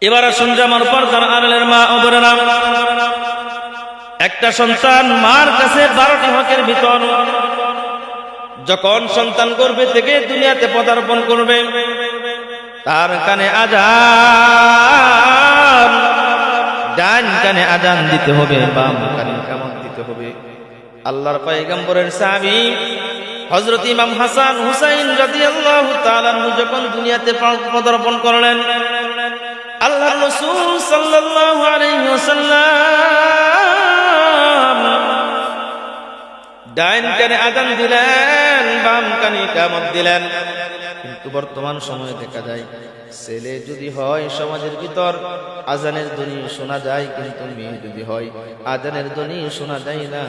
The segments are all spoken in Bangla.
এবার শুনছে আমার পর্দার আড়ালের মা ও বোনেরা, একটা সন্তান মার কাছে 12টি হকের ভিতর যখন সন্তান গর্ভে থেকে দুনিয়াতে পদার্পণ করবে, তার কানে আযান, ডান কানে আযান দিতে হবে, বাম কানে ইকামত দিতে হবে। আল্লাহর পয়গম্বরের সাহাবী হযরত ইমাম হাসান হুসাইন রাদিয়াল্লাহু তাআলা আনহু যখন দুনিয়াতে পদার্পণ করলেন, আল্লাহর রাসূল সাল্লাল্লাহু আলাইহি ওয়াসাল্লাম ডান কানে আযান দিলেন, বাম কানে ইকামত দিলেন। কিন্তু বর্তমান সময়ে দেখা যায় ছেলে যদি হয় সমাজের ভিতর আজানের ধ্বনি শোনা যায়, কিন্তু মেয়ে যদি হয় আজানের ধ্বনি শোনা যায় না।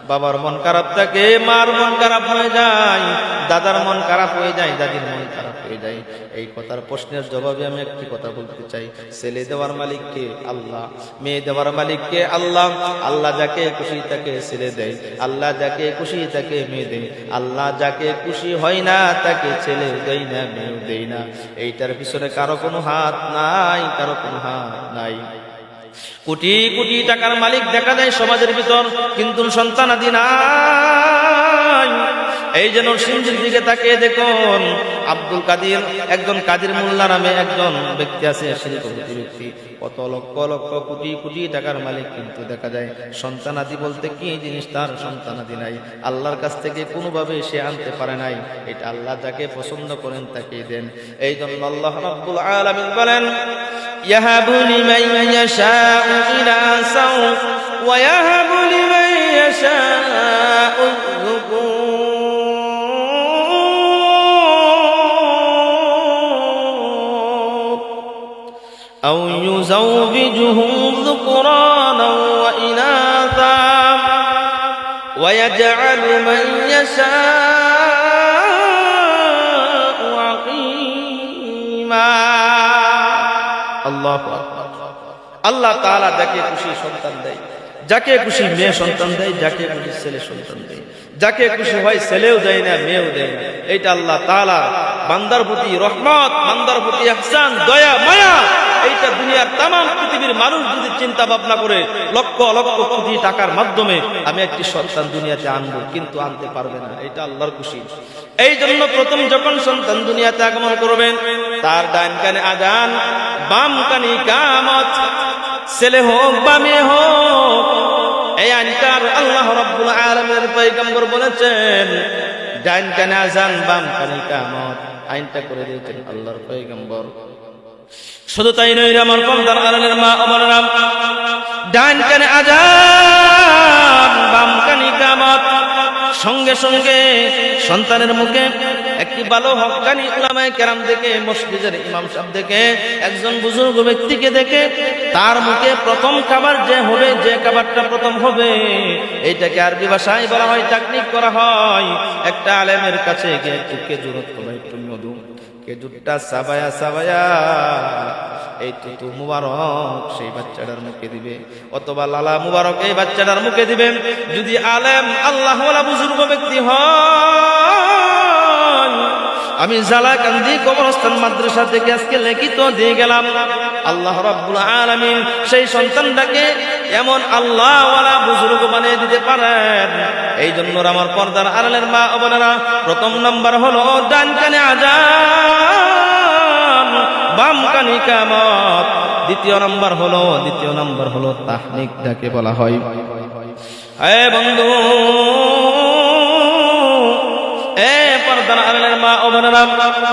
বাবার মন খারাপ থাকে, মার মন খারাপ হয়ে যায়, দাদার মন খারাপ হয়ে যায়, দাদির মন খারাপ হয়ে যায়। এই কথার প্রশ্নের জবাবে আমি একটি কথা বলতে চাই, ছেলে দেওয়ার মালিক কে? আল্লাহ। মেয়ে দেওয়ার মালিক কে? আল্লাহ। আল্লাহ যাকে খুশি তাকে ছেলে দেয়, আল্লাহ যাকে খুশি তাকে মেয়ে দেয়, আল্লাহ যাকে খুশি হয় না তাকে ছেলে দেয় না, মেয়ে দেয় না। এইটার পিছনে কারো কোনো হাত নাই, কারো কোনো হাত নাই। কোটি কোটি টাকার মালিক দেখা যায় সমাজের ভিতর, কিন্তু সন্তানাদি নাই। এই যে নরসিংদীর দিকে তাকিয়ে দেখুন, আব্দুল কাদির, একজন কাদির মোল্লা নামে একজন ব্যক্তি আছে, শিল্পপতি ব্যক্তি, কত লক্ষ লক্ষ কোটি কোটি টাকার মালিক, কিন্তু দেখা যায় সন্তানাদি বলতে কি জিনিস তার সন্তানাদি নাই। আল্লাহর কাছ থেকে কোনোভাবে সে আনতে পারে নাই। এটা আল্লাহ যাকে পছন্দ করেন তাকে দেন। এই জন্য আল্লাহ রাব্বুল আলামিন বলেন, ইয়াহাবু লিমান ইয়াশাউ ইনাসাও ওয়া ইয়াহাবু লিমান ইয়াশাউ যুকুর أو يزوجهم ذكرانا وإناثا ويجعل من يشاء عقيما الله أكبر। আল্লাহ তাআলা যাকে খুশি সন্তান দেয়, যাকে খুশি মেয়ে সন্তান দেয়, যাকে খুশি ছেলে সন্তান দেয়, যাকে খুশি হয় ছেলেও দেয় না, মেয়েও দেয় না। এটা আল্লাহ তাআলা বান্দার প্রতি রহমত, বান্দার প্রতি ইহসান, দয়া, মায়া। এইটা দুনিয়ার তাম পৃথিবীর মানুষ যদি চিন্তা ভাবনা করে লক্ষ লক্ষ কোটি টাকার মাধ্যমে আমি একটি সন্তান দুনিয়াতে আনবো, কিন্তু আনতে পারবে না। এটা আল্লাহর খুশি। এই জন্য প্রথম যখন সন্তান দুনিয়াতে আগমন করবেন, তার ডান কানে আযান, বাম কানে ইকামত, ছেলে হোক বা মেয়ে হোক। এই আইনটার আল্লাহ রাব্বুল আলামিনের পয়গম্বর বলেছেন, ডান কানে আযান, বাম কানে ইকামত, আইনটা করে দিয়েছেন আল্লাহর পয়গম্বর। শুধু তাই নয়, আমার পর্দার আড়ালের মা ও বোনেরা, ডান কানে আযান, বাম কানে ইকামত, সঙ্গে সঙ্গে সন্তানের মুখে একটি ভালো হক্কানি উলামায়ে কেরাম দেখে, মসজিদের ইমাম সাহেব দেখে, একজন বুজুর্গ ব্যক্তিকে দেখে, তার মুখে প্রথম খাবার যে হবে, যে খাবারটা প্রথম হবে, এইটাকে আরবি ভাষায় বলা হয়, তাকনিক করা হয়। একটা আলেমের কাছে গিয়ে একটু খেজুর অথবা একটু মধু, খেজুরটা সাবায়া সাবায়া এই তুতু মুবারক সেই বাচ্চাটার মুখে দিবে, অথবা লালা মুবারক এই বাচ্চাটার মুখে দিবেন। যদি আলেম আল্লাহওয়ালা বুজুর্গ ব্যক্তি হয়, আমি জালাকান্দি কবরস্থান মাদ্রাসা থেকে আজকে লিখিত দিয়ে গেলাম, আল্লাহ রাব্বুল আলামিন সেই সন্তানটাকে এমন আল্লাহওয়ালা বুজুর্গ বানিয়ে দিতে পারেন। এই জন্য আমার পর্দার আড়ালের মা ও বোনেরা, প্রথম নাম্বার হলো ডান কানে আযান, বাম কানে ইকামত। দ্বিতীয় নাম্বার হলো তাহনিক, যাকে বলা হয়। হে বন্ধু, পর্দার আড়ালের মা ও বোনেরা,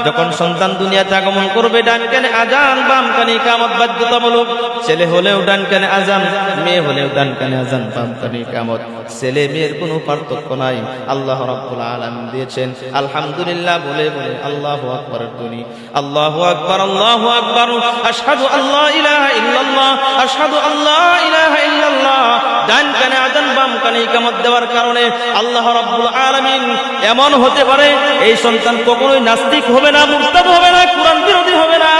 যখন সন্তান দুনিয়াতে আগমন করবে, ডান কানে আযান, বাম কানে ইকামত বাধ্যতামূলক। ছেলে হলেও ডান কানে আযান, মেয়ে হলেও ডান কানে আযান, বাম কানে ইকামত। ছেলে মেয়ের কোনো পার্থক্য নাই। আল্লাহ রাব্বুল আলামিন দিয়েছেন আলহামদুলিল্লাহ বলে বলে আল্লাহু আকবারের ধ্বনি। আল্লাহু আকবার, আল্লাহু আকবার, আশহাদু আল্লা ইলাহা ইল্লাল্লাহ, আশহাদু আল্লা ইলাহা ইল্লাল্লাহ। ডান কানে আযান, বাম কানে ইকামত দেওয়ার কারণে আল্লাহ রাব্বুল আলামিন এমন হতে পারে এই সন্তান কখনোই নাস্তিক হবে না, মুরতাদ হবে না, কুরআন বিরোধী হবে না,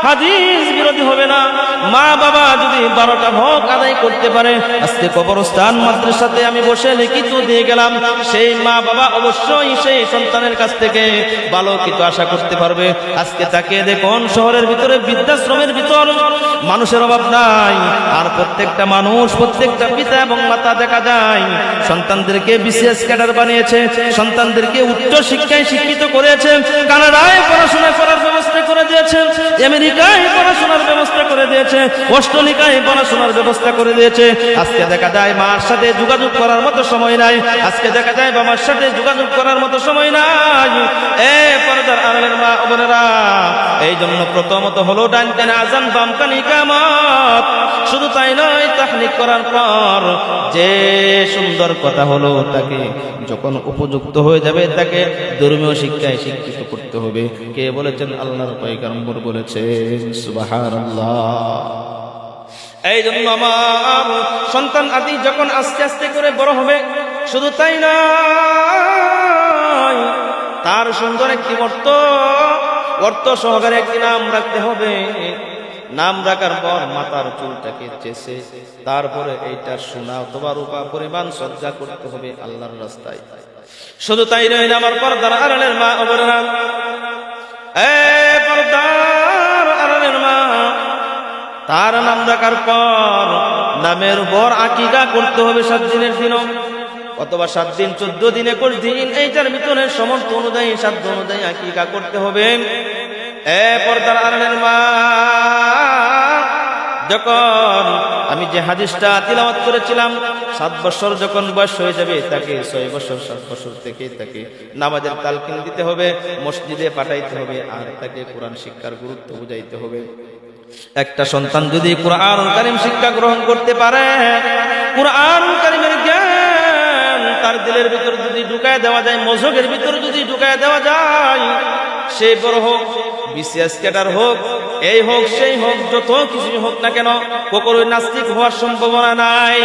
হাদিস বিরোধী হবে না, মা বাবা যদি 12টা হক আদায় করতে পারে, আজকে কবরস্থান মাদ্রাসাতে আমি বসে লিখিত দিয়ে গেলাম, সেই মা বাবা অবশ্যই সেই সন্তানের কাছ থেকে ভালো কিছু আশা করতে পারবে। আজকে তাকে দেখুন শহরের ভিতরে বৃদ্ধাশ্রমের ভিতর মানুষের অভাব নাই, আর প্রত্যেকটা মানুষ প্রত্যেকটা পিতা এবং মাতা দেখা যায় সন্তানদেরকে বিসিএস ক্যাডার বানিয়েছে, সন্তানদেরকে উচ্চ শিক্ষায় শিক্ষিত করেছে, কানাডায় পড়াশোনা করার ব্যবস্থা করে দিয়েছে, আমেরিকায় পড়াশোনার ব্যবস্থা করে দিয়েছে, অস্ট্রেলিয়ায় পড়াশোনার ব্যবস্থা করে দিয়েছে। আজকে দেখা যায় মার সাথে যোগাযোগ করার মতো সময় নাই, আজকে দেখা যায় বাবার সাথে যোগাযোগ করার মতো সময় নাই। পর্দার আড়ালের মা ও বোনেরা, এই জন্য প্রথমত হলো ডান কানে আযান বাম কানে ইকামত। শুধু তাই নয়, তাহনিক করার পর যে সুন্দর কথা হলো তাকে যখন উপযুক্ত হয়ে যাবে তাকে ধর্মীয় শিক্ষায় শিক্ষিত করতে হবে। কে বলেছেন? আল্লাহর পয়গম্বর বলেছেন, সুবহানাল্লাহ। এই জন্য আমার সন্তান আদি যখন আস্তে আস্তে করে বড় হবে, শুধু তাই নয়, তার সুন্দর একটি অর্থ সহকারে একটি নাম রাখতে হবে। নাম রাখার পর মাথার চুলটাকে চেষে তারপরে এইটা সোনা অথবা রূপা পরিমাণ সজ্জা করতে হবে আল্লাহর রাস্তায়। শুধু তাই নয়, আমার পর্দার আড়ালের মা ও বোনেরা, পর্দার আড়ালের মা, তার নাম রাখার পর নামের উপর আকিকা করতে হবে 7 দিনের দিনও, অথবা 7 দিন 14 দিন 21 দিন, এইটার ভিতরে সমর্থ অনুযায়ী সাধ্য অনুযায়ী আকিকা করতে হবে। পর্দার আড়ালের মা, যখন আমি যে হাদিসটা তিলাওয়াত করেছিলাম, 7 বছর যখন বয়স হয়ে যাবে তাকে 6 বছর 7 বছর থেকে তাকে নামাজের তালকিন দিতে হবে, মসজিদে পাঠাইতে হবে, আর তাকে কোরআন শিক্ষার গুরুত্ব বুঝাইতে হবে। একটা সন্তান যদি কুরআনুল কারীম শিক্ষা গ্রহণ করতে পারে, কুরআনুল কারীমের জ্ঞান তার দিলের ভিতর যদি ঢুকায় দেওয়া যায়, মজগের ভিতর যদি ঢুকায় দেওয়া যায়, সে বড় হোক, বিসিএস ক্যাডার হোক, এই হোক সেই হোক, যত কিছু হোক না কেন, কখনোই নাস্তিক হওয়ার সম্ভাবনা নাই।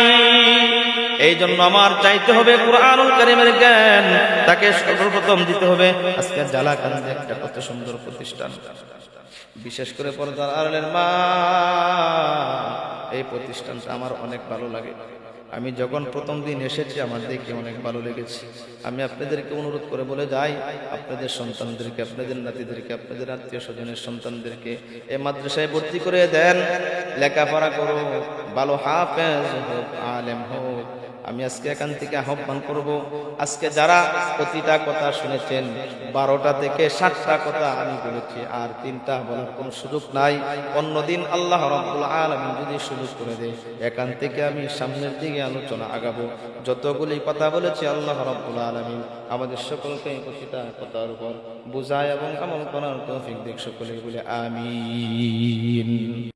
এই জন্য আমার চাইতে হবে কুরআনুল কারীমের জ্ঞান তাকে সর্বপ্রথম দিতে হবে। আজকে জালাকান্দে একটা কত সুন্দর প্রতিষ্ঠান, বিশেষ করে পর্দার আড়ালের মা, এই প্রতিষ্ঠানটা আমার অনেক ভালো লাগে। আমি যখন প্রথম দিন এসেছি আমার দেখে অনেক ভালো লেগেছে। আমি আপনাদেরকে অনুরোধ করে বলে যাই, আপনাদের সন্তানদেরকে, আপনাদের নাতিদেরকে, আপনাদের আত্মীয় স্বজনের সন্তানদেরকে এই মাদ্রাসায় ভর্তি করে দেন, লেখাপড়া করো, ভালো হাফেজ হোক, আলেম হোক। আমি আজকে এখান থেকে আহ্বান করব, আজকে যারা প্রতিটা কথা শুনেছেন, 12টা থেকে 7টা কথা আমি বলেছি, আর 3টা বলার কোনো সুযোগ নাই। অন্যদিন আল্লাহ রাব্বুল আলামিন যদি সুযোগ করে দেয়, এখান থেকে আমি সামনের দিকে আলোচনা আগাবো। যতগুলি কথা বলেছি আল্লাহ রাব্বুল আলামিন আমাদের সকলকে প্রতিটা কথার উপর বুঝায় এবং আমল করার তৌফিক দিক। সকলে বলে আমিন।